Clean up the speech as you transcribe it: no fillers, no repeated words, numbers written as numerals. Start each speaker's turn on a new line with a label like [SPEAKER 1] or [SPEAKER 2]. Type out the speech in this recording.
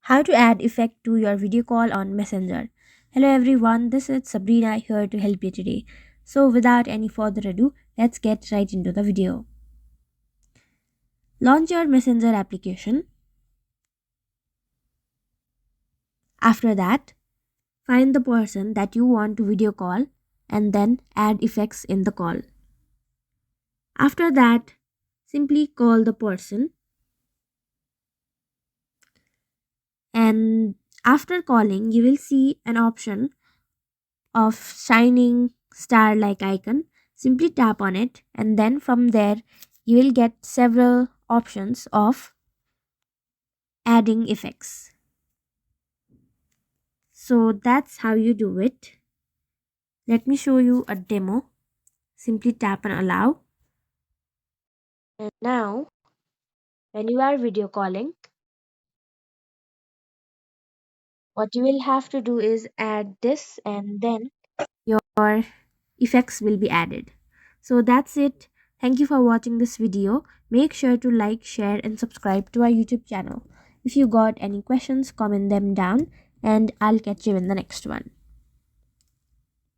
[SPEAKER 1] How to add effect to your video call on Messenger. Hello everyone, this is Sabrina here to help you today. So without any further ado, let's get right into the video. Launch your Messenger application. After that, find the person that you want to video call and then add effects in the call. After that, simply call the person, and after calling you will see an option of shining star like icon. Simply tap on it, and then from there you will get several options of adding effects. So that's how you do it. Let me show you a demo. Simply tap on allow, and now when you are video calling, what you will have to do is add this, and then your effects will be added. So that's it. Thank you for watching this video. Make sure to like, share and subscribe to our YouTube channel. If you got any questions, comment them down and I'll catch you in the next one.